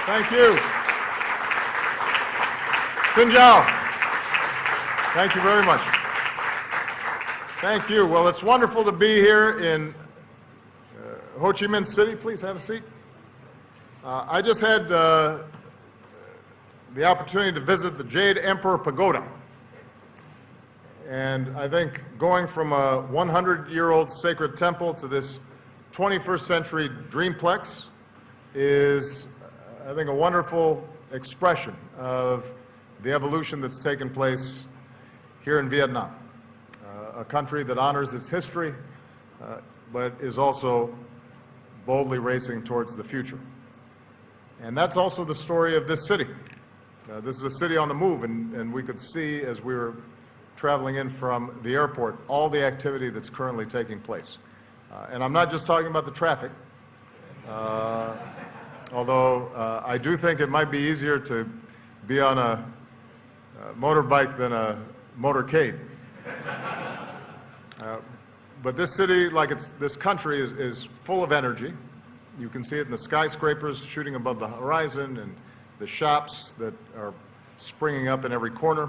Thank you. Xin chào. Thank you very much. Thank you. Well, it's wonderful to be here in Ho Chí Minh City. Please have a seat. I just had the opportunity to visit the Jade Emperor Pagoda. And I think going from a 100-year-old sacred temple to this 21st century dreamplex is, I think, a wonderful expression of the evolution that's taken place here in Vietnam, a country that honors its history, but is also boldly racing towards the future. And that's also the story of this city. This is a city on the move, and we could see as we were traveling in from the airport all the activity that's currently taking place. And I'm not just talking about the traffic, although I do think it might be easier to be on a motorbike than a motorcade. But this city, like this country, is full of energy. You can see it in the skyscrapers shooting above the horizon and the shops that are springing up in every corner.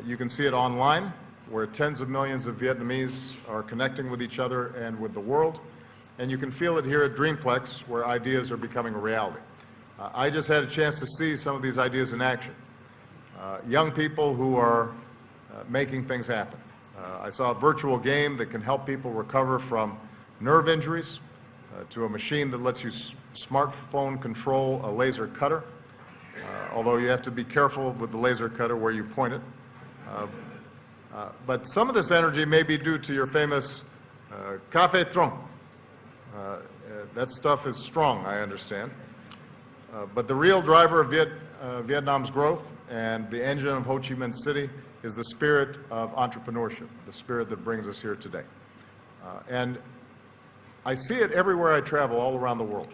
You can see it online, where tens of millions of Vietnamese are connecting with each other and with the world. And you can feel it here at Dreamplex, where ideas are becoming a reality. I just had a chance to see some of these ideas in action. Young people who are making things happen. I saw a virtual game that can help people recover from nerve injuries, to a machine that lets you smartphone control a laser cutter, although you have to be careful with the laser cutter where you point it. But some of this energy may be due to your famous café Tổng. That stuff is strong, I understand. But the real driver of Vietnam's growth and the engine of Ho Chí Minh City is the spirit of entrepreneurship, the spirit that brings us here today. And I see it everywhere I travel all around the world.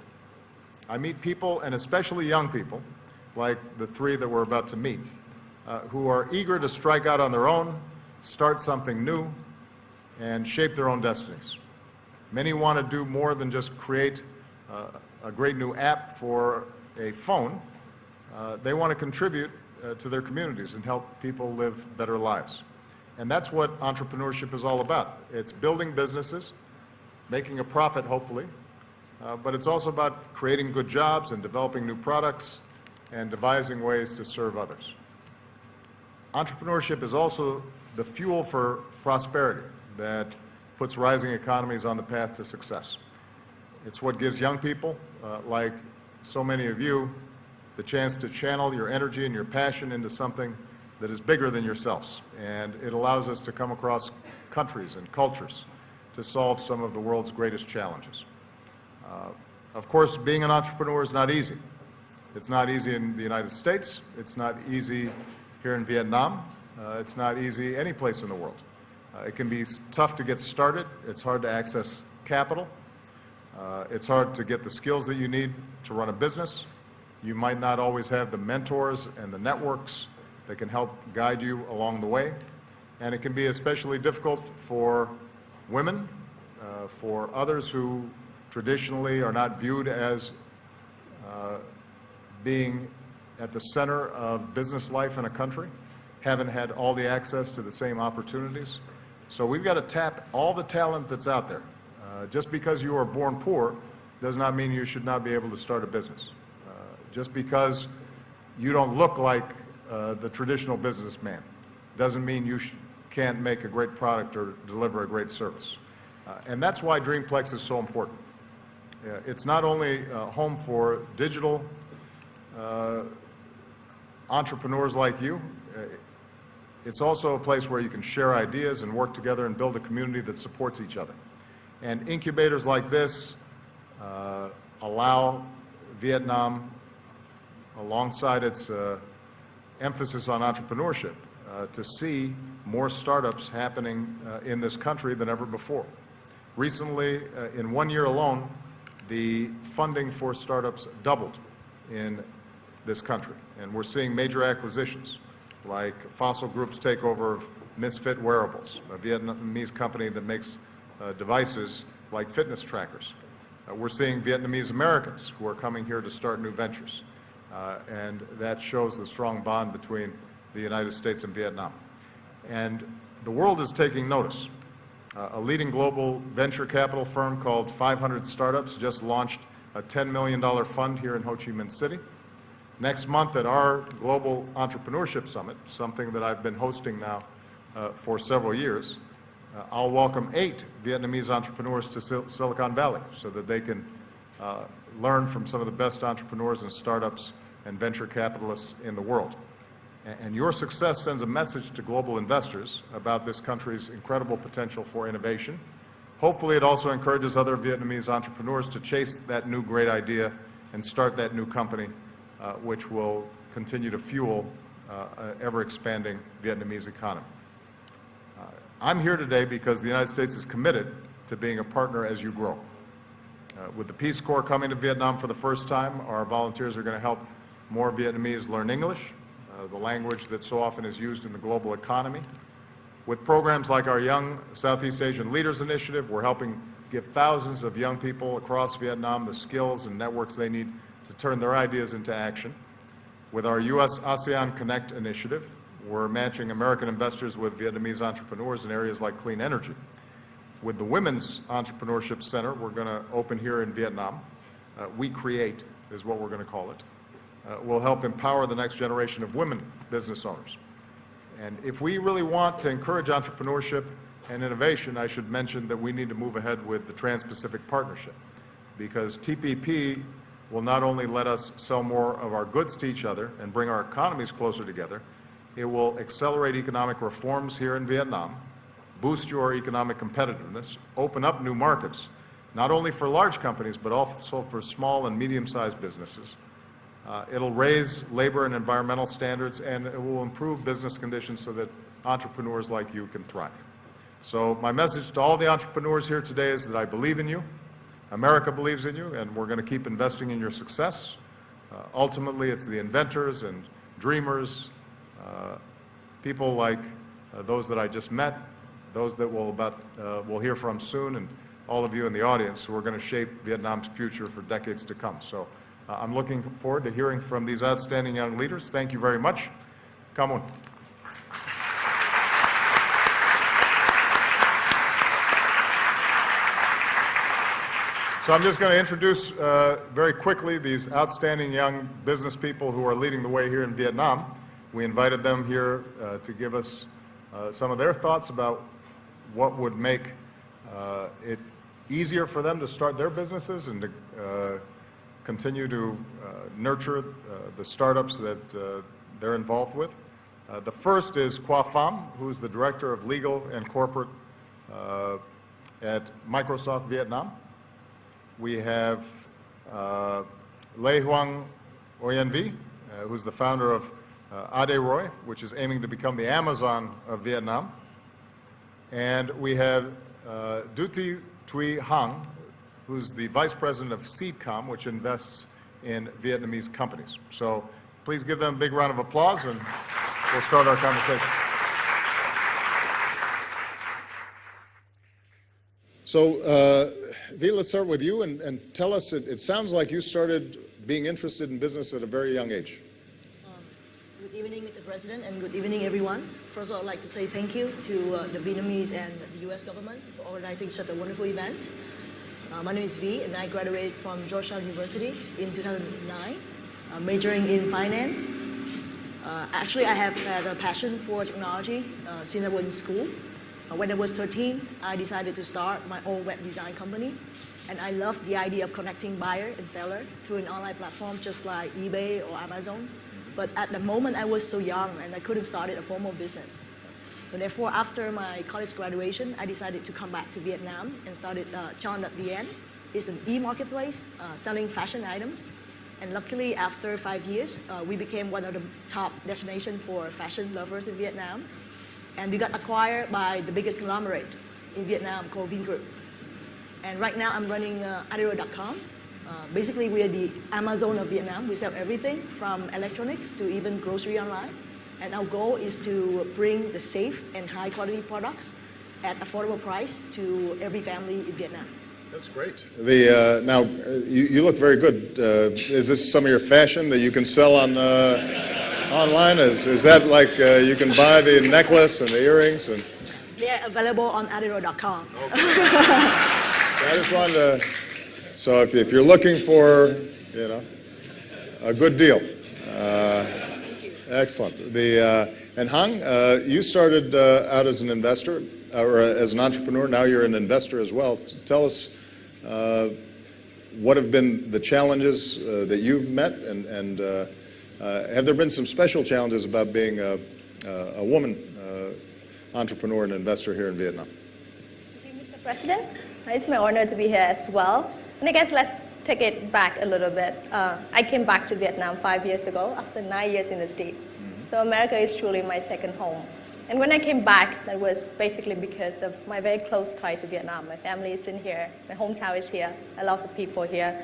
I meet people, and especially young people, like the three that we're about to meet, who are eager to strike out on their own, start something new, and shape their own destinies. Many want to do more than just create a great new app for a phone. They want to contribute to their communities and help people live better lives. And that's what entrepreneurship is all about. It's building businesses, making a profit, hopefully, but it's also about creating good jobs and developing new products and devising ways to serve others. Entrepreneurship is also the fuel for prosperity that puts rising economies on the path to success. It's what gives young people, like so many of you, the chance to channel your energy and your passion into something that is bigger than yourselves. And it allows us to come across countries and cultures to solve some of the world's greatest challenges. Of course, being an entrepreneur is not easy. It's not easy in the United States. It's not easy here in Vietnam. It's not easy any place in the world. It can be tough to get started. It's hard to access capital. It's hard to get the skills that you need to run a business. You might not always have the mentors and the networks that can help guide you along the way. And it can be especially difficult for women, for others who traditionally are not viewed as being at the center of business life in a country, haven't had all the access to the same opportunities. So we've got to tap all the talent that's out there. Just because you are born poor does not mean you should not be able to start a business. Just because you don't look like the traditional businessman doesn't mean you can't make a great product or deliver a great service. And that's why Dreamplex is so important. It's not only a home for digital entrepreneurs like you, it's also a place where you can share ideas and work together and build a community that supports each other. And incubators like this allow Vietnam, alongside its emphasis on entrepreneurship, to see more startups happening in this country than ever before. Recently, in 1 year alone, the funding for startups doubled in this country. And we're seeing major acquisitions, like Fossil Group's takeover of Misfit Wearables, a Vietnamese company that makes devices like fitness trackers. We're seeing Vietnamese Americans who are coming here to start new ventures. and that shows the strong bond between the United States and Vietnam. And the world is taking notice. A leading global venture capital firm called 500 Startups just launched a $10 million fund here in Ho Chi Minh City. Next month at our Global Entrepreneurship Summit, something that I've been hosting now for several years, I'll welcome 8 Vietnamese entrepreneurs to Silicon Valley so that they can learn from some of the best entrepreneurs and startups and venture capitalists in the world. And your success sends a message to global investors about this country's incredible potential for innovation. Hopefully it also encourages other Vietnamese entrepreneurs to chase that new great idea and start that new company, which will continue to fuel an ever-expanding Vietnamese economy. I'm here today because the United States is committed to being a partner as you grow. With the Peace Corps coming to Vietnam for the first time, our volunteers are going to help more Vietnamese learn English, the language that so often is used in the global economy. With programs like our Young Southeast Asian Leaders Initiative, we're helping give thousands of young people across Vietnam the skills and networks they need to turn their ideas into action. With our U.S. ASEAN Connect initiative, we're matching American investors with Vietnamese entrepreneurs in areas like clean energy. With the Women's Entrepreneurship Center we're going to open here in Vietnam, We Create is what we're going to call it, will help empower the next generation of women business owners. And if we really want to encourage entrepreneurship and innovation, I should mention that we need to move ahead with the Trans-Pacific Partnership, because TPP will not only let us sell more of our goods to each other and bring our economies closer together, it will accelerate economic reforms here in Vietnam, boost your economic competitiveness, open up new markets, not only for large companies, but also for small and medium-sized businesses. It'll raise labor and environmental standards, and it will improve business conditions so that entrepreneurs like you can thrive. So my message to all the entrepreneurs here today is that I believe in you, America believes in you, and we're going to keep investing in your success. Ultimately, it's the inventors and dreamers, people like those that I just met, those that we'll hear from soon, and all of you in the audience who are going to shape Vietnam's future for decades to come. So I'm looking forward to hearing from these outstanding young leaders. Thank you very much. Come on. So I'm just going to introduce very quickly these outstanding young business people who are leading the way here in Vietnam. We invited them here to give us some of their thoughts about what would make it easier for them to start their businesses and to continue to nurture the startups that they're involved with. The first is Qua Pham, who's the Director of Legal and Corporate at Microsoft Vietnam. We have Lê Hoang Oyen Vi, who's the founder of Aderoy, which is aiming to become the Amazon of Vietnam. And we have Duty Thuy Hang, who's the Vice President of Seedcom, which invests in Vietnamese companies. So please give them a big round of applause, and we'll start our conversation. So, Vi, let's start with you and tell us, it sounds like you started being interested in business at a very young age. Good evening, Mr. President, and good evening, everyone. First of all, I'd like to say thank you to the Vietnamese and the U.S. government for organizing such a wonderful event. My name is Vi, and I graduated from Georgetown University in 2009, majoring in finance. Actually, I have had a passion for technology since I was in school. When I was 13, I decided to start my own web design company, and I loved the idea of connecting buyer and seller through an online platform just like eBay or Amazon. But at the moment, I was so young and I couldn't start a formal business. So therefore, after my college graduation, I decided to come back to Vietnam and started Chon.vn. It's an e-marketplace selling fashion items. And luckily, after 5 years, we became one of the top destinations for fashion lovers in Vietnam. And we got acquired by the biggest conglomerate in Vietnam called Vingroup. And right now I'm running Aderoy.com. Basically, we are the Amazon of Vietnam. We sell everything from electronics to even grocery online. And our goal is to bring the safe and high quality products at affordable price to every family in Vietnam. That's great. Now, you look very good. Is this some of your fashion that you can sell on online? Is that like you can buy the necklace and the earrings? And They are available on adiro.com. okay. I just wanted to. So if you're looking for, a good deal. Thank you. Excellent. And Hang, you started out as an investor or as an entrepreneur. Now you're an investor as well. Tell us what have been the challenges that you've met, and have there been some special challenges about being a woman entrepreneur and investor here in Vietnam? Thank you, Mr. President. It's my honor to be here as well. And I guess let's take it back a little bit. I came back to Vietnam 5 years ago after 9 years in the States. So America is truly my second home. And when I came back, that was basically because of my very close tie to Vietnam. My family is in here. My hometown is here. I love the people here.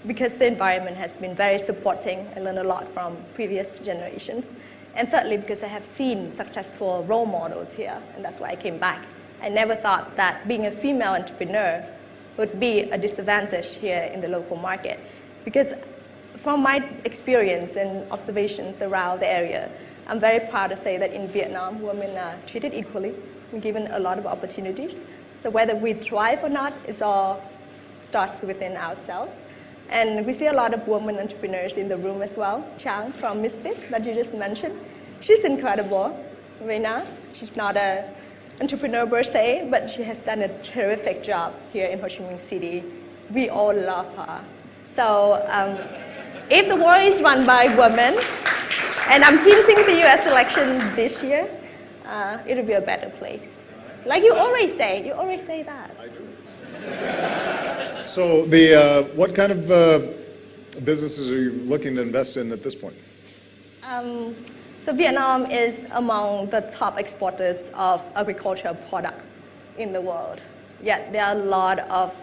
Because the environment has been very supporting. I learned a lot from previous generations. And thirdly, because I have seen successful role models here. And that's why I came back. I never thought that being a female entrepreneur would be a disadvantage here in the local market. Because from my experience and observations around the area, I'm very proud to say that in Vietnam, women are treated equally and given a lot of opportunities. So whether we thrive or not, it all starts within ourselves. And we see a lot of women entrepreneurs in the room as well. Chang from Misfit that you just mentioned, she's incredible. Reina, she's not an entrepreneur per se, but she has done a terrific job here in Ho Chi Minh City. We all love her. So if the world is run by women, and I'm hinting the US election this year, it'll be a better place. Like you always say that. I do. So what kind of businesses are you looking to invest in at this point? So Vietnam is among the top exporters of agricultural products in the world. Yet there are a lot of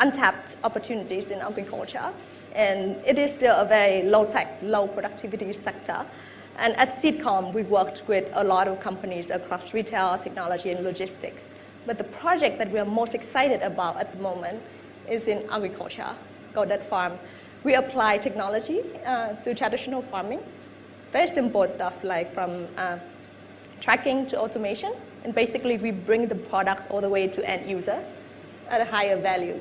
untapped opportunities in agriculture. And it is still a very low-tech, low-productivity sector. And at Seedcom, we worked with a lot of companies across retail, technology, and logistics. But the project that we are most excited about at the moment is in agriculture, Goddard Farm. We apply technology to traditional farming. Very simple stuff like from tracking to automation. And basically, we bring the products all the way to end users at a higher value.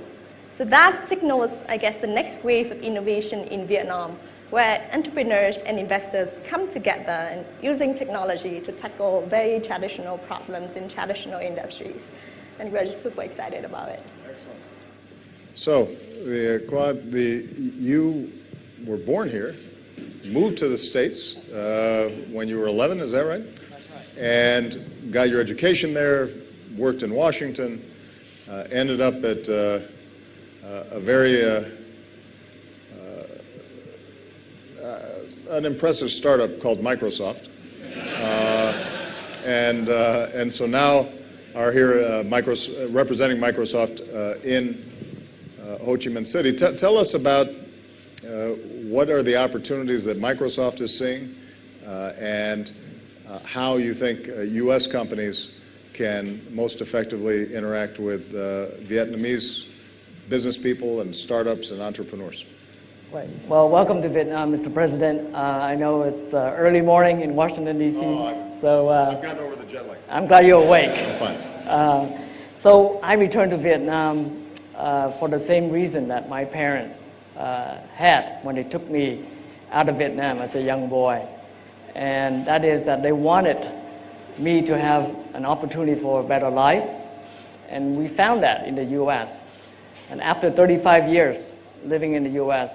So that signals, I guess, the next wave of innovation in Vietnam, where entrepreneurs and investors come together and using technology to tackle very traditional problems in traditional industries. And we're just super excited about it. Excellent. So, you were born here, moved to the States when you were 11, is that right? That's right. And got your education there, worked in Washington, ended up at a very an impressive startup called Microsoft, and so now are here representing Microsoft in Ho Chi Minh City. Tell us about what are the opportunities that Microsoft is seeing, and how you think U.S. companies can most effectively interact with Vietnamese business people and startups and entrepreneurs. Right. Well, welcome to Vietnam, Mr. President. I know it's early morning in Washington, D.C. So I've gotten over the jet lag. I'm glad you're awake. I'm fine. So I returned to Vietnam for the same reason that my parents had when they took me out of Vietnam as a young boy. And that is that they wanted me to have an opportunity for a better life. And we found that in the U.S. And after 35 years living in the U.S.,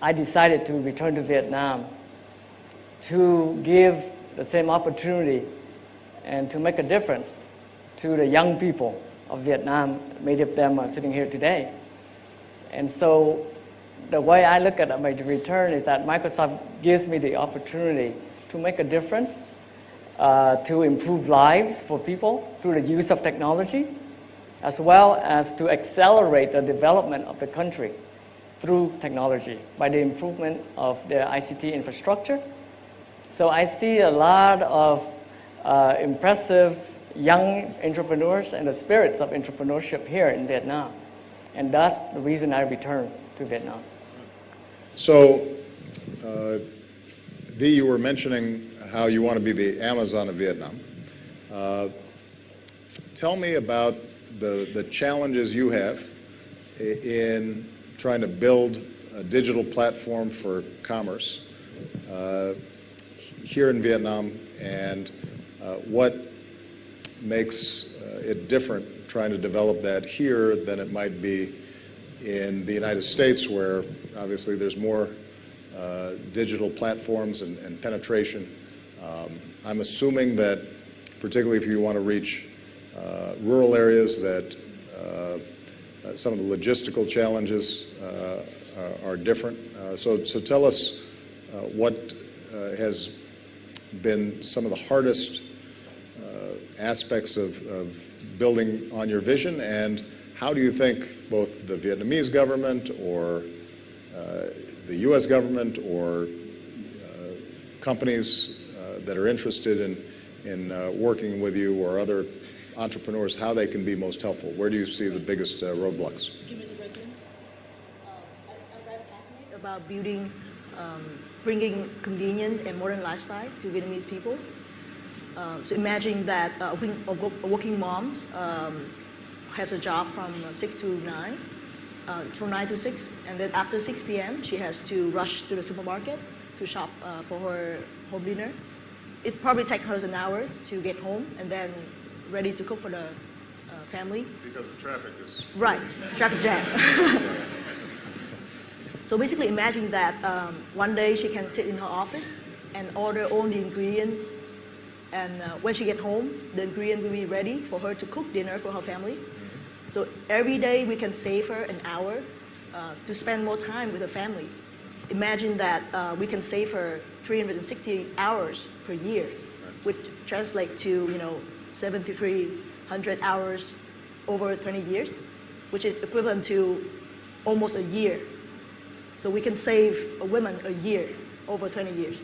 I decided to return to Vietnam to give the same opportunity and to make a difference to the young people of Vietnam. Many of them are sitting here today. And so the way I look at my return is that Microsoft gives me the opportunity to make a difference, to improve lives for people through the use of technology, as well as to accelerate the development of the country through technology by the improvement of their ICT infrastructure. So I see a lot of impressive young entrepreneurs and the spirits of entrepreneurship here in Vietnam. And that's the reason I returned to Vietnam. So, V, you were mentioning how you want to be the Amazon of Vietnam. Tell me about the challenges you have in trying to build a digital platform for commerce here in Vietnam, and what makes it different trying to develop that here than it might be in the United States, where obviously there's more digital platforms and penetration. I'm assuming that, particularly if you want to reach rural areas, that some of the logistical challenges are different. So tell us what has been some of the hardest aspects of building on your vision, and how do you think both the Vietnamese government or the U.S. government or companies that are interested in working with you, or other entrepreneurs, how they can be most helpful? Where do you see the biggest roadblocks? Mr. President, I'm very passionate about building, bringing convenient and modern lifestyle to Vietnamese people. So imagine that a working mom has a job from 6 to 9, from 9 to 6, and then after 6 p.m. she has to rush to the supermarket to shop for her home dinner. It probably takes her an hour to get home and then ready to cook for the family. Because the traffic is... Right, traffic jam. So basically imagine that one day she can sit in her office and order all the ingredients, and when she gets home, the ingredient will be ready for her to cook dinner for her family. So every day we can save her an hour to spend more time with her family. Imagine that we can save her 360 hours per year, which translates to 7,300 hours over 20 years, which is equivalent to almost a year. So we can save a woman a year over 20 years.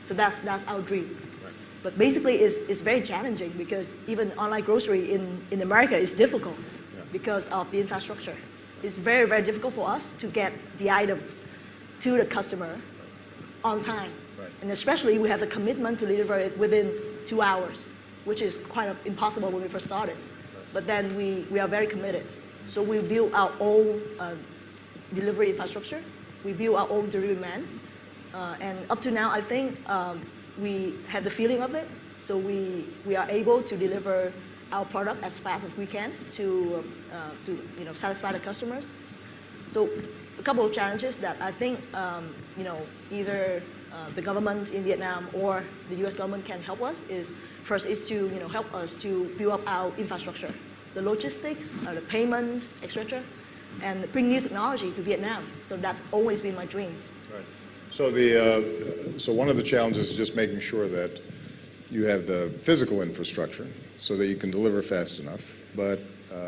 So that's our dream. But basically, it's very challenging, because even online grocery in America is difficult because of the infrastructure. It's very, very difficult for us to get the items to the customer on time. And especially, we have the commitment to deliver it within 2 hours, which is quite impossible when we first started. But then we are very committed. So we build our own delivery infrastructure. We build our own delivery man. And up to now, I think we have the feeling of it. So we are able to deliver our product as fast as we can to satisfy the customers. So a couple of challenges that I think either the government in Vietnam or the U.S. government can help us is, first is to help us to build up our infrastructure, the logistics, the payments, etc., and bring new technology to Vietnam. So that's always been my dream. Right. So so one of the challenges is just making sure that you have the physical infrastructure so that you can deliver fast enough. But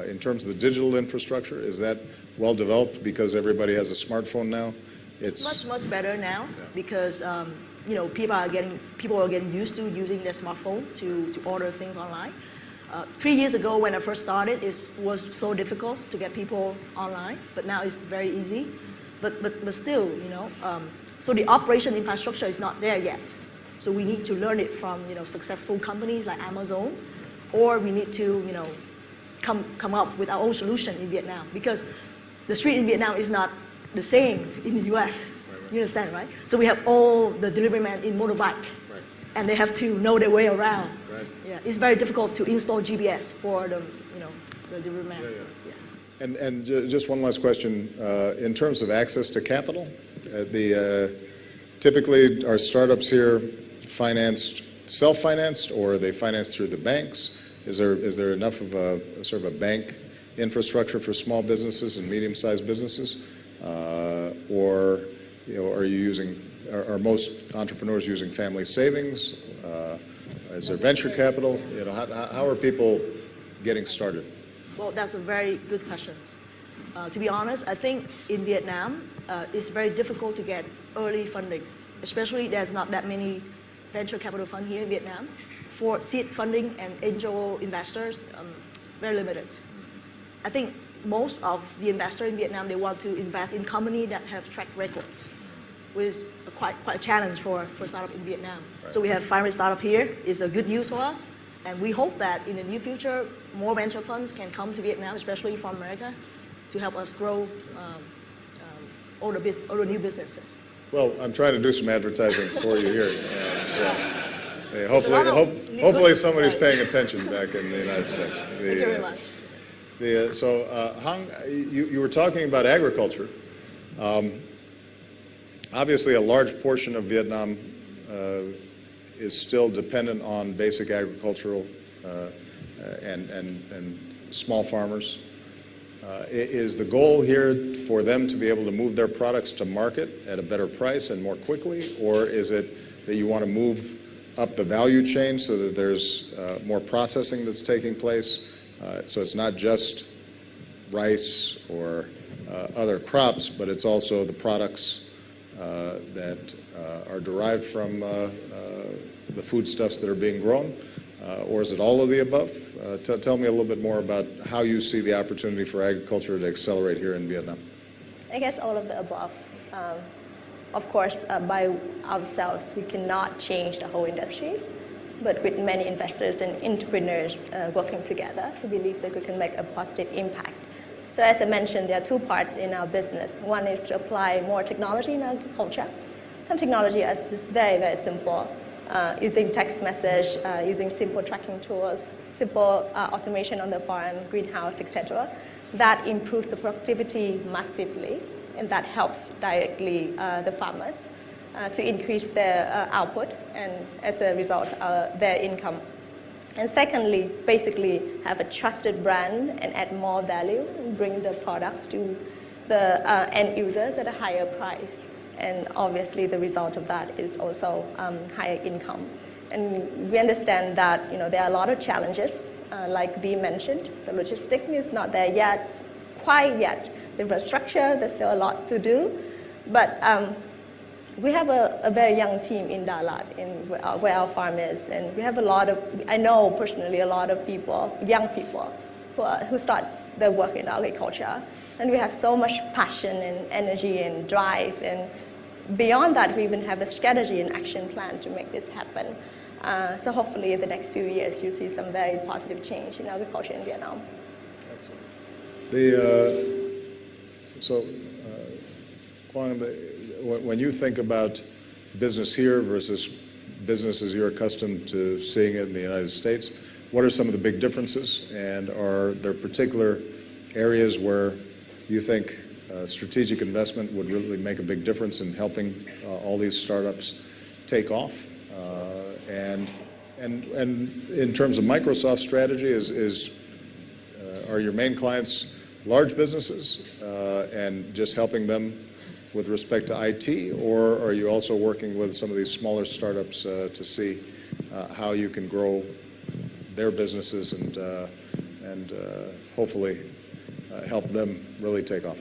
in terms of the digital infrastructure, is that well developed because everybody has a smartphone now? It's much better now because people are getting used to using their smartphone to order things online. 3 years ago, when I first started, it was so difficult to get people online, but now it's very easy. But still, so the operation infrastructure is not there yet. So we need to learn it from successful companies like Amazon, or we need to come up with our own solution in Vietnam, because the street in Vietnam is not the same in the U.S. Right. You understand, right? So we have all the delivery men in motorbike, and they have to know their way around. Right. Yeah, it's very difficult to install GPS for the delivery man. Yeah. And just one last question. In terms of access to capital, typically are startups here self-financed, or are they financed through the banks? Is there enough of a sort of a bank infrastructure for small businesses and medium-sized businesses, or are most entrepreneurs using family savings? Is there venture capital? How are people getting started? Well, that's a very good question. To be honest, I think in Vietnam, it's very difficult to get early funding. Especially, there's not that many venture capital funds here in Vietnam for seed funding and angel investors, very limited. I think most of the investors in Vietnam, they want to invest in companies that have track records, which is quite a challenge for startup in Vietnam. Right. So we have 500 startup here. It's a good news for us. And we hope that in the near future, more venture funds can come to Vietnam, especially from America, to help us grow all the new businesses. Well, I'm trying to do some advertising for you here. Hey, a lot of hopefully good- somebody's right. paying attention back in the United States. Thank you very much. Hang, you were talking about agriculture. Obviously, a large portion of Vietnam is still dependent on basic agricultural and small farmers. Is the goal here for them to be able to move their products to market at a better price and more quickly, or is it that you want to move up the value chain so that there's more processing that's taking place? So it's not just rice or other crops, but it's also the products that are derived from the foodstuffs that are being grown, or is it all of the above? Tell me a little bit more about how you see the opportunity for agriculture to accelerate here in Vietnam. I guess all of the above. Of course, by ourselves, we cannot change the whole industries, but with many investors and entrepreneurs working together, we believe that we can make a positive impact. So as I mentioned, there are two parts in our business. One is to apply more technology in agriculture. Some technology is just very, very simple, using text message, using simple tracking tools, simple automation on the farm, greenhouse, etc. That improves the productivity massively, and that helps directly the farmers to increase their output and, as a result, their income. And secondly, basically have a trusted brand and add more value and bring the products to the end users at a higher price. And obviously, the result of that is also higher income. And we understand that there are a lot of challenges, like Dee mentioned. The logistics is not there yet, quite yet. The infrastructure, there's still a lot to do. But we have a very young team in Đà Lạt, where our farm is. And we have I know personally, a lot of people, young people, who start their work in agriculture. And we have so much passion and energy and drive. And beyond that, we even have a strategy and action plan to make this happen. So hopefully in the next few years, you see some very positive change in agriculture in Vietnam. Excellent. Quang, when you think about business here versus business as you're accustomed to seeing it in the United States, what are some of the big differences? And are there particular areas where you think strategic investment would really make a big difference in helping all these startups take off? And in terms of Microsoft's strategy, are your main clients large businesses and just helping them with respect to IT, or are you also working with some of these smaller startups to see how you can grow their businesses and hopefully help them really take off?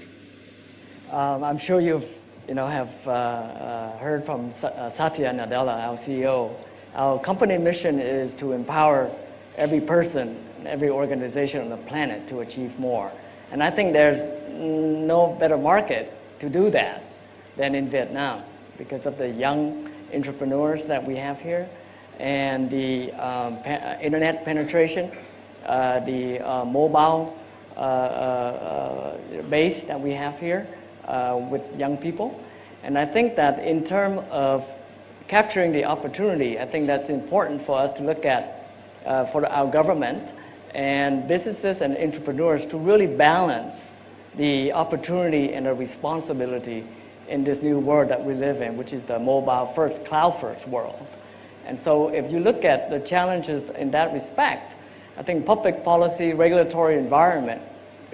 I'm sure you have heard from Satya Nadella, our CEO. Our company mission is to empower every person and every organization on the planet to achieve more. And I think there's no better market to do that than in Vietnam because of the young entrepreneurs that we have here and the internet penetration, the mobile base that we have here with young people. And I think that in terms of capturing the opportunity, I think that's important for us to look at for our government and businesses and entrepreneurs to really balance the opportunity and the responsibility in this new world that we live in, which is the mobile first, cloud first world. And so if you look at the challenges in that respect, I think public policy, regulatory environment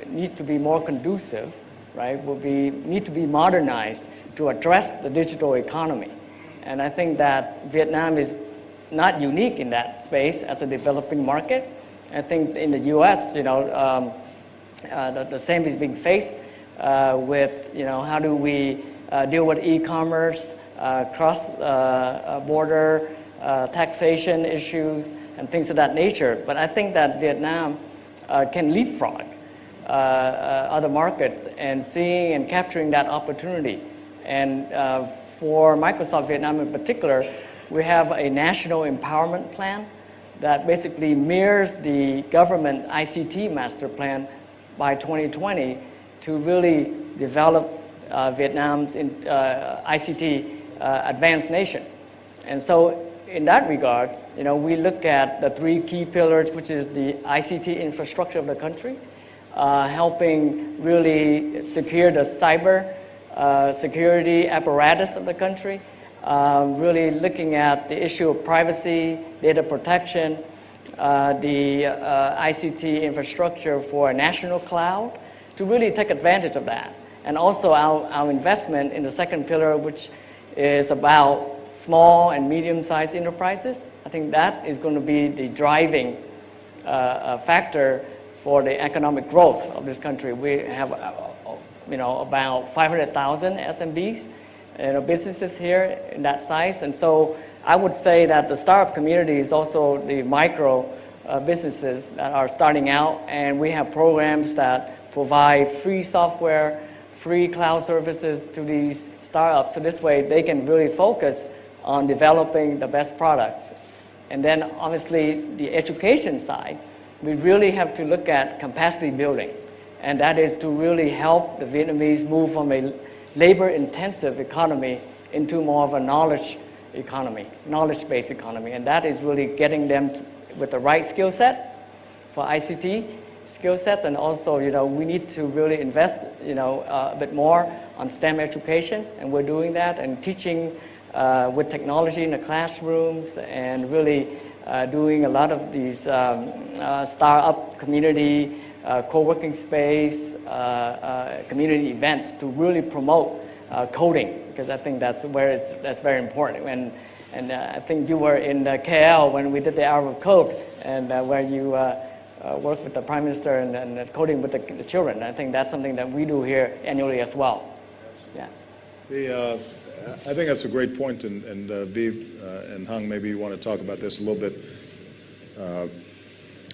needs to be more conducive, right? Need to be modernized to address the digital economy. And I think that Vietnam is not unique in that space as a developing market. I think in the U.S., the same is being faced with, how do we deal with e-commerce, cross-border taxation issues, and things of that nature. But I think that Vietnam can leapfrog other markets and seeing and capturing that opportunity. And for Microsoft Vietnam in particular, we have a national empowerment plan that basically mirrors the government ICT master plan by 2020 to really develop Vietnam's ICT advanced nation. And so in that regard, we look at the three key pillars, which is the ICT infrastructure of the country, helping really secure the cyber security apparatus of the country, really looking at the issue of privacy, data protection, the ICT infrastructure for a national cloud, to really take advantage of that. And also our investment in the second pillar, which is about small and medium-sized enterprises. I think that is going to be the driving factor for the economic growth of this country. We have about 500,000 SMBs, businesses here in that size. And so I would say that the startup community is also the micro businesses that are starting out, and we have programs that provide free software, free cloud services to these startups. So this way they can really focus on developing the best products. And then obviously the education side, we really have to look at capacity building. And that is to really help the Vietnamese move from a labor-intensive economy into more of a knowledge economy, knowledge-based economy. And that is really getting them with the right skill set for ICT skill sets. And also, we need to really invest, a bit more on STEM education. And we're doing that and teaching with technology in the classrooms and really doing a lot of these startup community, co-working space, community events to really promote coding, because I think that's very important. And I think you were in KL when we did the Hour of Code, and where you worked with the Prime Minister and coding with the children. I think that's something that we do here annually as well. Yeah. I think that's a great point, and Viv and Hung, maybe you want to talk about this a little bit.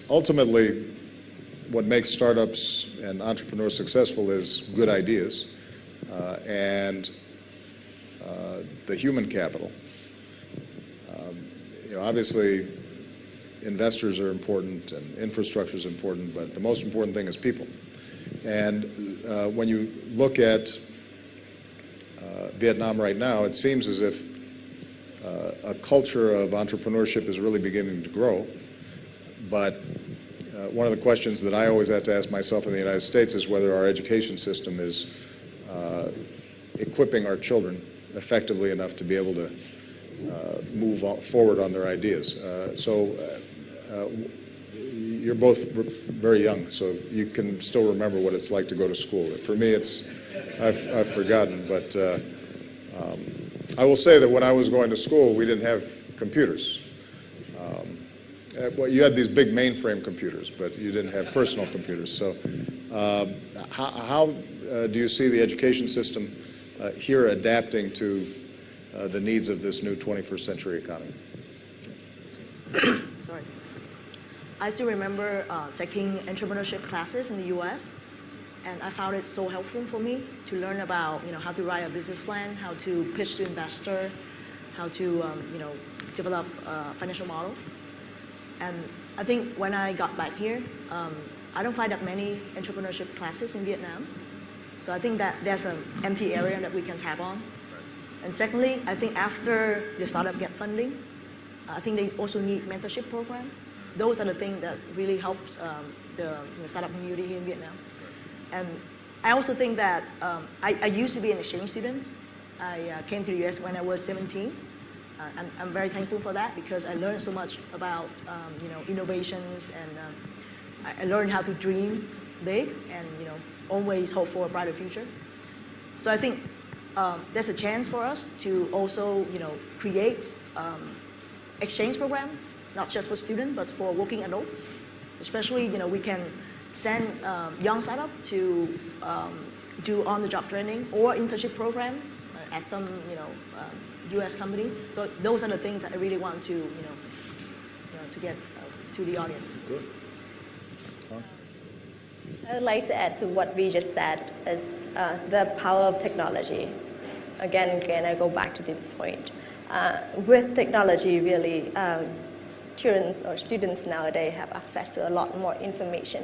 Ultimately, what makes startups and entrepreneurs successful is good ideas and the human capital. Obviously, investors are important and infrastructure is important, but the most important thing is people. And when you look at Vietnam right now, it seems as if a culture of entrepreneurship is really beginning to grow. But one of the questions that I always have to ask myself in the United States is whether our education system is equipping our children effectively enough to be able to move forward on their ideas. So you're both very young, so you can still remember what it's like to go to school. For me, I've forgotten, but I will say that when I was going to school, we didn't have computers. Well, you had these big mainframe computers, but you didn't have personal computers. So how do you see the education system here adapting to the needs of this new 21st century economy? Sorry. I still remember taking entrepreneurship classes in the U.S., and I found it so helpful for me to learn about how to write a business plan, how to pitch to investor, how to develop a financial model. And I think when I got back here, I don't find that many entrepreneurship classes in Vietnam. So I think that there's an empty area that we can tap on. And secondly, I think after the startup get funding, I think they also need mentorship program. Those are the things that really helps the startup community here in Vietnam. And I also think that I used to be an exchange student. I came to the US when I was 17. I'm very thankful for that because I learned so much about innovations, and I learned how to dream big and always hope for a brighter future. So I think there's a chance for us to also create exchange program, not just for students but for working adults. Especially we can send young startup to do on-the-job training or internship program at some U.S. company. So those are the things that I really want to to get to the audience. Good. I would like to add to what we just said is the power of technology. Again, I go back to this point. With technology, really, students nowadays have access to a lot more information,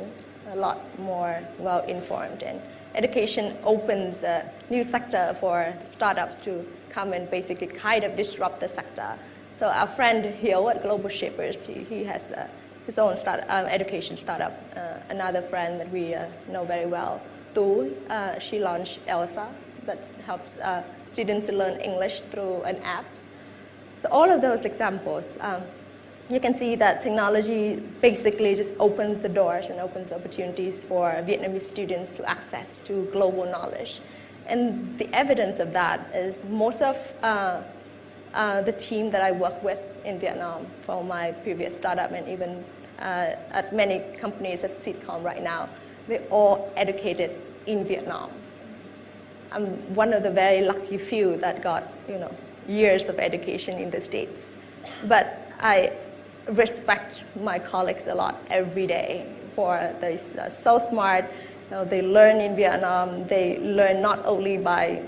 a lot more well-informed, and education opens a new sector for startups to come and basically kind of disrupt the sector. So our friend here at Global Shapers, he has his own education startup. Another friend that we know very well, Tu, she launched Elsa, that helps students to learn English through an app. So all of those examples, you can see that technology basically just opens the doors and opens opportunities for Vietnamese students to access to global knowledge. And the evidence of that is most of the team that I work with in Vietnam for my previous startup and even at many companies at Sitcom right now, they're all educated in Vietnam. I'm one of the very lucky few that got, years of education in the States. But I respect my colleagues a lot every day for they're so smart. They learn in Vietnam. They learn not only by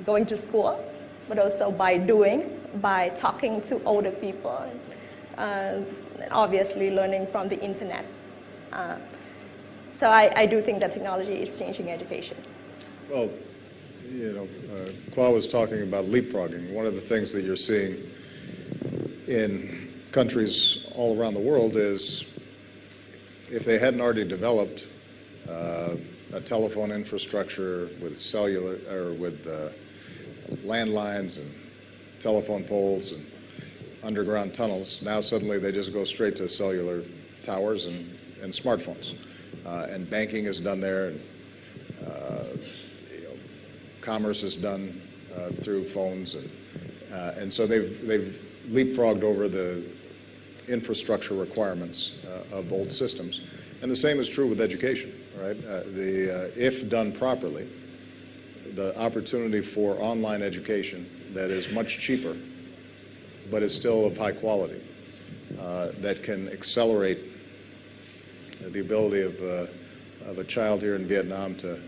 going to school, but also by doing, by talking to older people, and obviously learning from the internet. So I do think that technology is changing education. Well, Kwa was talking about leapfrogging. One of the things that you're seeing in countries all around the world is if they hadn't already developed a telephone infrastructure with cellular or with landlines and telephone poles and underground tunnels, now suddenly they just go straight to cellular towers and smartphones. And banking is done there, and commerce is done through phones, and so they've leapfrogged over the infrastructure requirements of old systems. And the same is true with education, right? If done properly, the opportunity for online education that is much cheaper, but is still of high quality, that can accelerate the ability of a child here in Vietnam to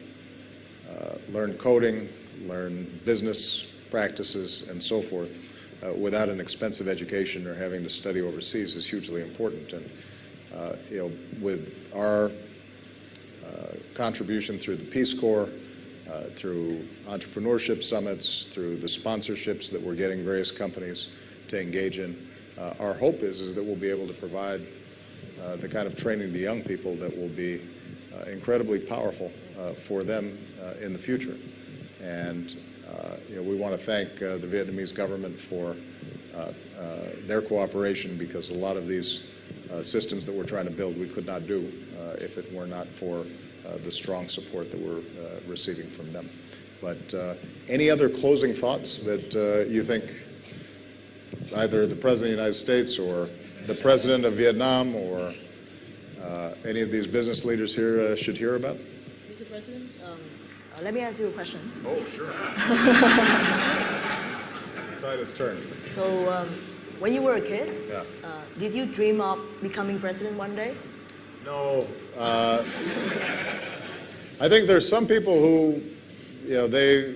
learn coding, learn business practices, and so forth, without an expensive education or having to study overseas is hugely important. And with our contribution through the Peace Corps, through entrepreneurship summits, through the sponsorships that we're getting various companies to engage in, our hope is that we'll be able to provide the kind of training to young people that will be incredibly powerful for them in the future. And we want to thank the Vietnamese government for their cooperation, because a lot of these systems that we're trying to build we could not do if it were not for the strong support that we're receiving from them. But any other closing thoughts that you think either the President of the United States or the President of Vietnam or any of these business leaders here should hear about? Mr. President, let me ask you a question. Oh, sure. The tide has turned. So, when you were a kid, Yeah. Did you dream of becoming president one day? No. I think there's some people who, they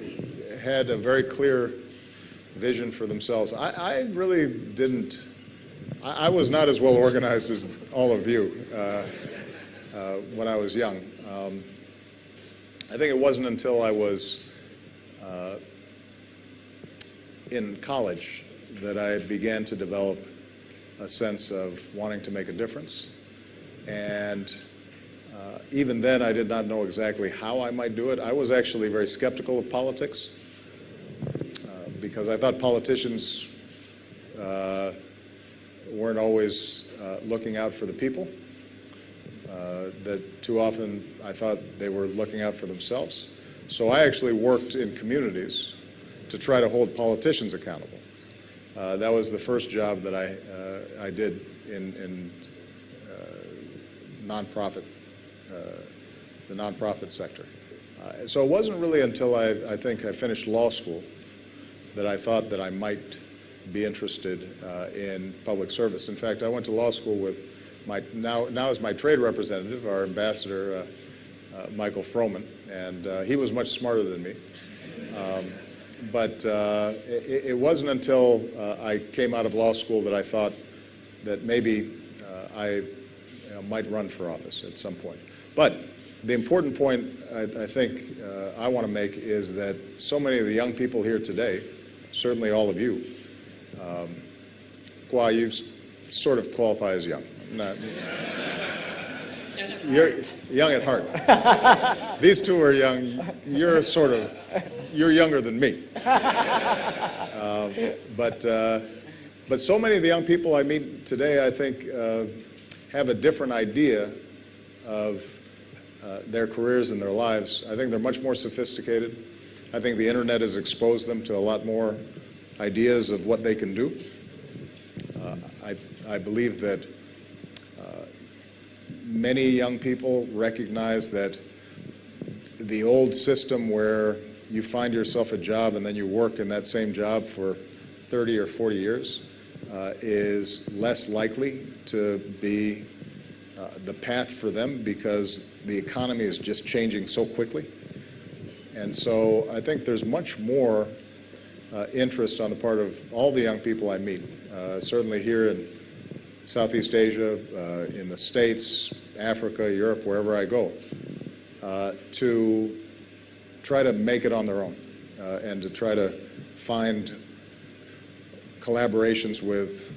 had a very clear vision for themselves. I really didn't. I was not as well organized as all of you when I was young. I think it wasn't until I was in college that I began to develop a sense of wanting to make a difference. And even then, I did not know exactly how I might do it. I was actually very skeptical of politics because I thought politicians weren't always looking out for the people. That too often I thought they were looking out for themselves. So I actually worked in communities to try to hold politicians accountable. That was the first job that I did in nonprofit, the nonprofit sector. So it wasn't really until I think I finished law school that I thought that I might be interested in public service. In fact, I went to law school with now as my trade representative, our ambassador, Michael Froman, and he was much smarter than me. But it wasn't until I came out of law school that I thought that maybe I might run for office at some point. But the important point I think I want to make is that so many of the young people here today, certainly all of you, Kwa, you sort of qualify as young. You're young at heart. These two are young. You're younger than me. But so many of the young people I meet today, I think, have a different idea of their careers and their lives. I think they're much more sophisticated. I think the internet has exposed them to a lot more ideas of what they can do. I believe that many young people recognize that the old system where you find yourself a job and then you work in that same job for 30 or 40 years is less likely to be the path for them because the economy is just changing so quickly. And so I think there's much more interest on the part of all the young people I meet, certainly here in Southeast Asia, in the States, Africa, Europe, wherever I go, to try to make it on their own and to try to find collaborations with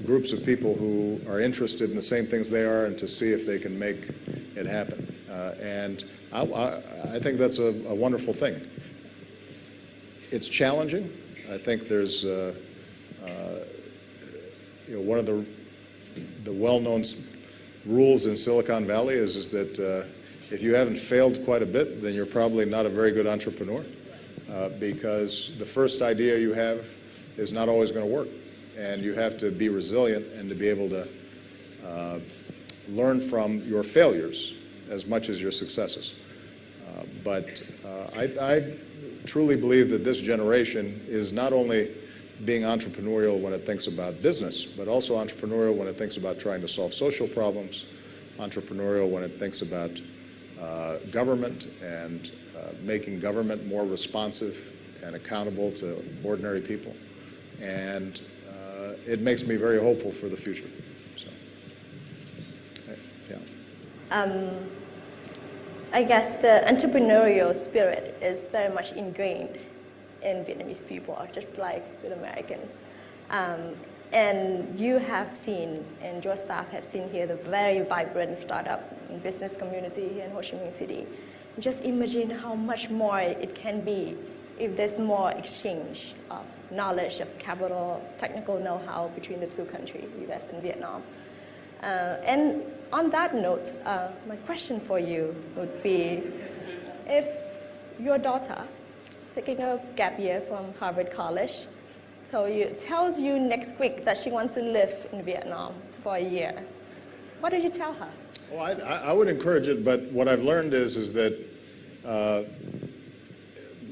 groups of people who are interested in the same things they are and to see if they can make it happen. And I think that's a wonderful thing. It's challenging. I think there's one of the well-known rules in Silicon Valley is that if you haven't failed quite a bit, then you're probably not a very good entrepreneur because the first idea you have is not always going to work. And you have to be resilient and to be able to learn from your failures as much as your successes. But I truly believe that this generation is not only being entrepreneurial when it thinks about business, but also entrepreneurial when it thinks about trying to solve social problems, entrepreneurial when it thinks about government and making government more responsive and accountable to ordinary people. And it makes me very hopeful for the future. So, yeah. I guess the entrepreneurial spirit is very much ingrained in Vietnamese people, just like with Americans. And you have seen, and your staff have seen here, the very vibrant startup and business community here in Ho Chi Minh City. Just imagine how much more it can be if there's more exchange of knowledge, of capital, technical know-how between the two countries, US and Vietnam. And on that note, my question for you would be, if your daughter taking a gap year from Harvard College tells you next week that she wants to live in Vietnam for a year, what did you tell her? Well, I would encourage it, but what I've learned is that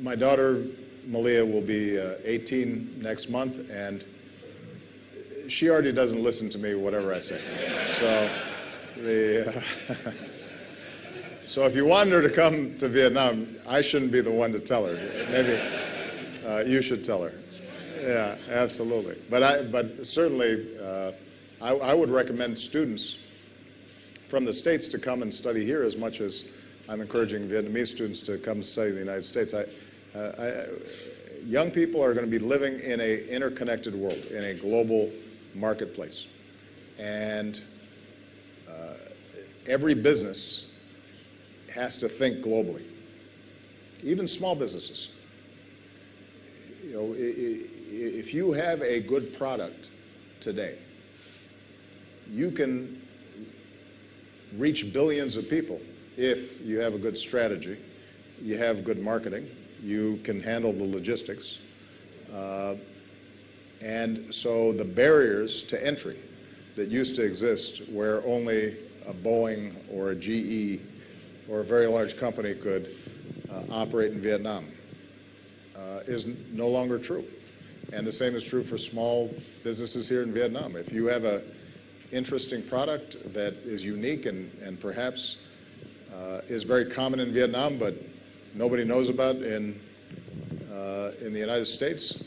my daughter Malia will be 18 next month, and she already doesn't listen to me whatever I say. So, so if you want her to come to Vietnam, I shouldn't be the one to tell her. Maybe you should tell her. Yeah, absolutely. But certainly, I would recommend students from the States to come and study here as much as I'm encouraging Vietnamese students to come study in the United States. Young people are going to be living in an interconnected world, in a global marketplace. And every business has to think globally, even small businesses. You know, if you have a good product today, you can reach billions of people if you have a good strategy, you have good marketing, you can handle the logistics. And so the barriers to entry that used to exist where only a Boeing or a GE or a very large company could operate in Vietnam is no longer true. And the same is true for small businesses here in Vietnam. If you have an interesting product that is unique and perhaps is very common in Vietnam, but nobody knows about in the United States,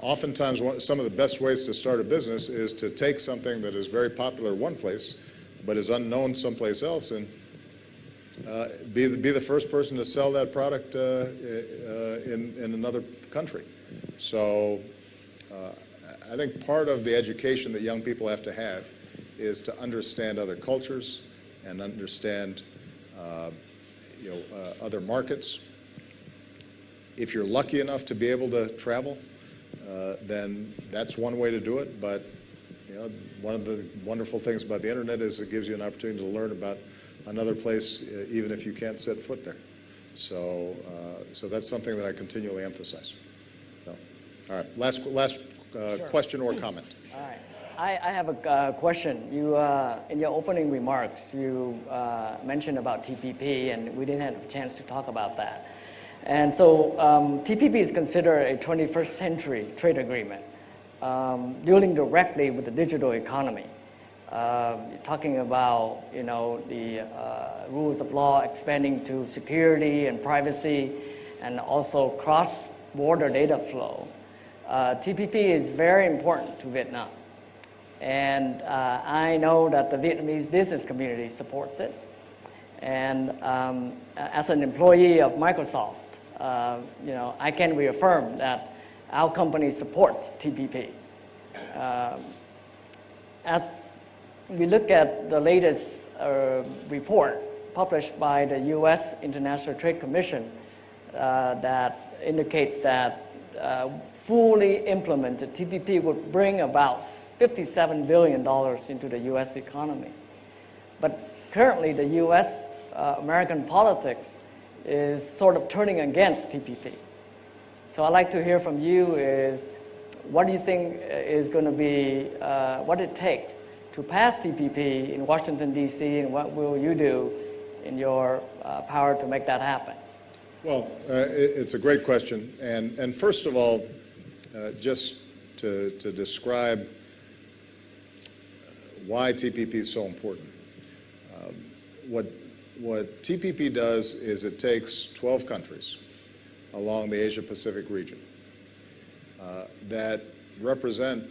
oftentimes some of the best ways to start a business is to take something that is very popular one place, but is unknown someplace else, and be the first person to sell that product in another country. So I think part of the education that young people have to have is to understand other cultures and understand other markets. If you're lucky enough to be able to travel, then that's one way to do it. But one of the wonderful things about the internet is it gives you an opportunity to learn about another place, even if you can't set foot there. So that's something that I continually emphasize. So, all right, last Sure. question or comment. All right. I have a question. You, in your opening remarks, you mentioned about TPP, and we didn't have a chance to talk about that. And so TPP is considered a 21st century trade agreement, dealing directly with the digital economy. Talking about the rules of law expanding to security and privacy, and also cross-border data flow. TPP is very important to Vietnam, and I know that the Vietnamese business community supports it. And as an employee of Microsoft, I can reaffirm that our company supports TPP. As we look at the latest report published by the U.S. International Trade Commission that indicates that fully implemented TPP would bring about $57 billion into the U.S. economy. But currently the U.S. American politics is sort of turning against TPP. So I'd like to hear from you is what do you think is going to be, what it takes to pass TPP in Washington, D.C., and what will you do in your power to make that happen? Well, it's a great question. And first of all, just to describe why TPP is so important. What TPP does is it takes 12 countries along the Asia-Pacific region that represent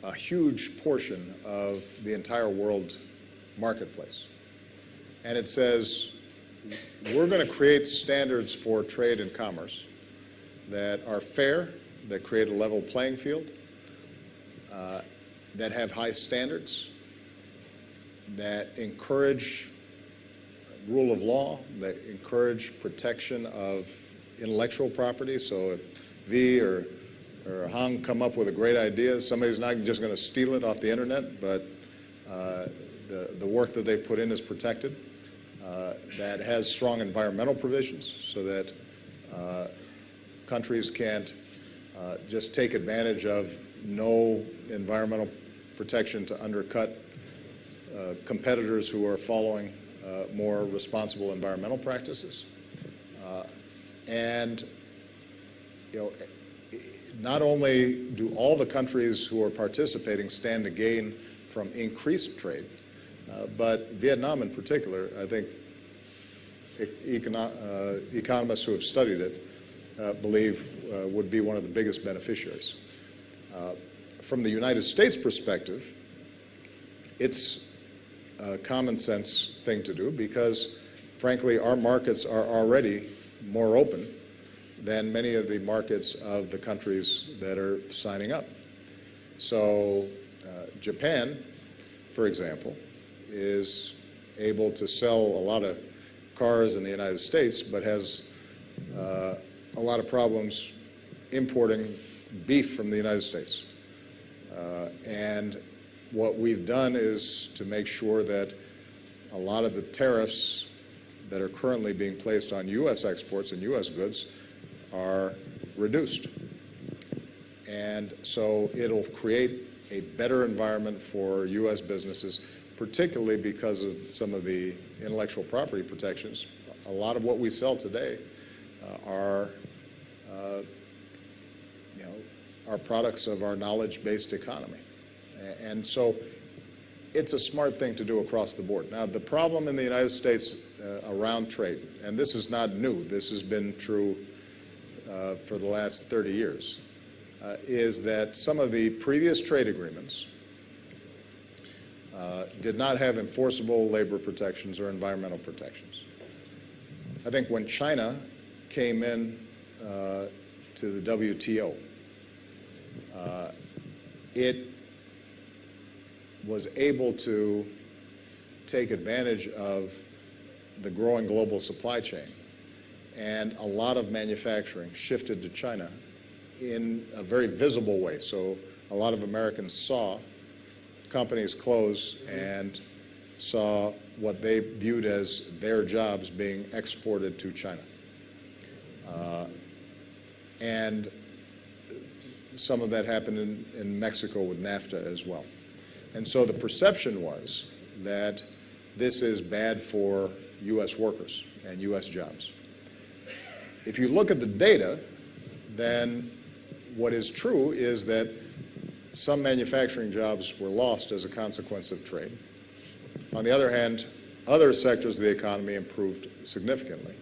a huge portion of the entire world marketplace. And it says, we're going to create standards for trade and commerce that are fair, that create a level playing field, that have high standards, that encourage rule of law, that encourage protection of intellectual property. So if V or Hong come up with a great idea, somebody's not just going to steal it off the internet, but the work that they put in is protected. That has strong environmental provisions so that countries can't just take advantage of no environmental protection to undercut competitors who are following more responsible environmental practices. And not only do all the countries who are participating stand to gain from increased trade, but Vietnam in particular, I think economists who have studied it believe would be one of the biggest beneficiaries. From the United States perspective, it's a common sense thing to do because, frankly, our markets are already more open than many of the markets of the countries that are signing up. So Japan, for example, is able to sell a lot of cars in the United States, but has a lot of problems importing beef from the United States. And what we've done is to make sure that a lot of the tariffs that are currently being placed on U.S. exports and U.S. goods are reduced. And so it'll create a better environment for U.S. businesses, particularly because of some of the intellectual property protections. A lot of what we sell today are are products of our knowledge-based economy. And so it's a smart thing to do across the board. Now, the problem in the United States around trade, and this is not new, this has been true for the last 30 years, is that some of the previous trade agreements did not have enforceable labor protections or environmental protections. I think when China came in to the WTO, it was able to take advantage of the growing global supply chain, and a lot of manufacturing shifted to China in a very visible way. So a lot of Americans saw companies close and saw what they viewed as their jobs being exported to China. And some of that happened in Mexico with NAFTA as well. And so the perception was that this is bad for U.S. workers and U.S. jobs. If you look at the data, then what is true is that some manufacturing jobs were lost as a consequence of trade. On the other hand, other sectors of the economy improved significantly.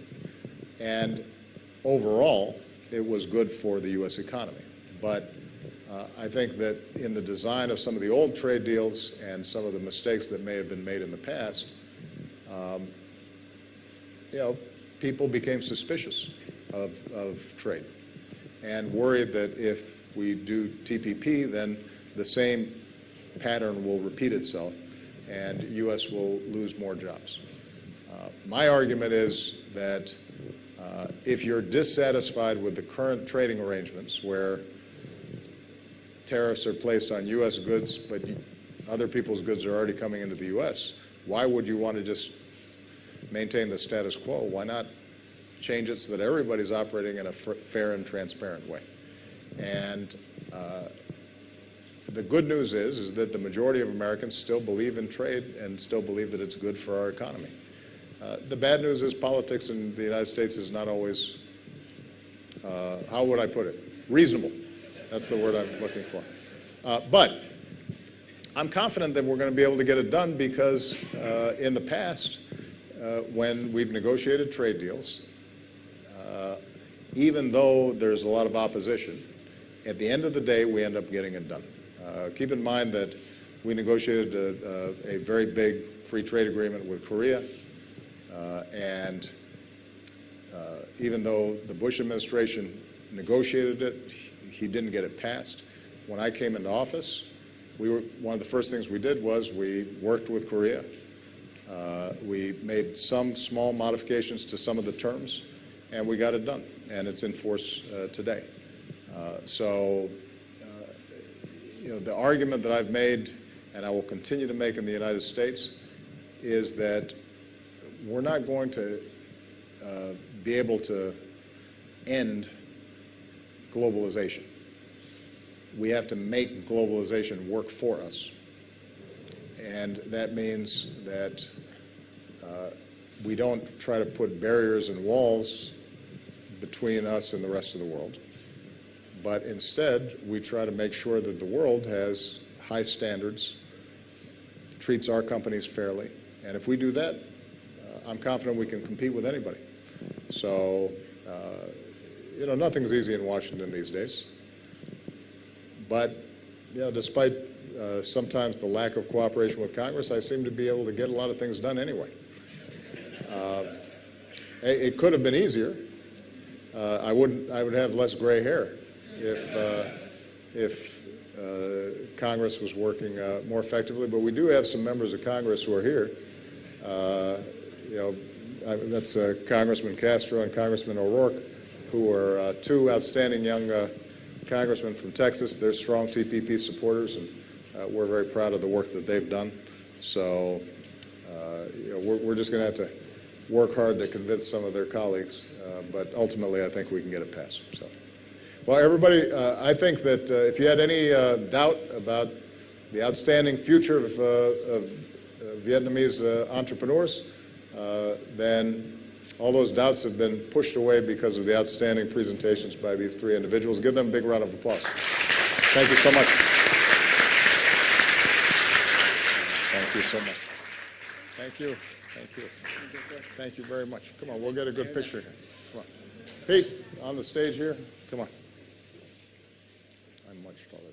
And overall, it was good for the U.S. economy. But I think that in the design of some of the old trade deals and some of the mistakes that may have been made in the past, people became suspicious of trade and worried that if we do TPP, then the same pattern will repeat itself and U.S. will lose more jobs. My argument is that if you're dissatisfied with the current trading arrangements where tariffs are placed on U.S. goods, but other people's goods are already coming into the U.S., why would you want to just maintain the status quo? Why not change it so that everybody's operating in a fair and transparent way? And the good news is that the majority of Americans still believe in trade and still believe that it's good for our economy. The bad news is politics in the United States is not always, how would I put it, reasonable. That's the word I'm looking for. But I'm confident that we're going to be able to get it done because in the past, when we've negotiated trade deals, even though there's a lot of opposition, at the end of the day, we end up getting it done. Keep in mind that we negotiated a very big free trade agreement with Korea, and even though the Bush administration negotiated it, he didn't get it passed. When I came into office, one of the first things we did was we worked with Korea. We made some small modifications to some of the terms, and we got it done, and it's in force today. The argument that I've made, and I will continue to make in the United States, is that we're not going to be able to end globalization. We have to make globalization work for us. And that means that we don't try to put barriers and walls between us and the rest of the world, but instead we try to make sure that the world has high standards, treats our companies fairly, and if we do that, I'm confident we can compete with anybody. So, nothing's easy in Washington these days. But, despite sometimes the lack of cooperation with Congress, I seem to be able to get a lot of things done anyway. It could have been easier. I would have less gray hair if Congress was working more effectively. But we do have some members of Congress who are here. That's Congressman Castro and Congressman O'Rourke, who are two outstanding young congressmen from Texas. They're strong TPP supporters, and we're very proud of the work that they've done. So, we're just going to have to work hard to convince some of their colleagues, but ultimately I think we can get it passed. So, well, everybody, I think that if you had any doubt about the outstanding future of Vietnamese entrepreneurs, then all those doubts have been pushed away because of the outstanding presentations by these three individuals. Give them a big round of applause. Thank you so much. Thank you so much. Thank you. Thank you. Thank you very much. Come on, we'll get a good picture here. Come on. Pete, on the stage here. Come on. I'm much taller.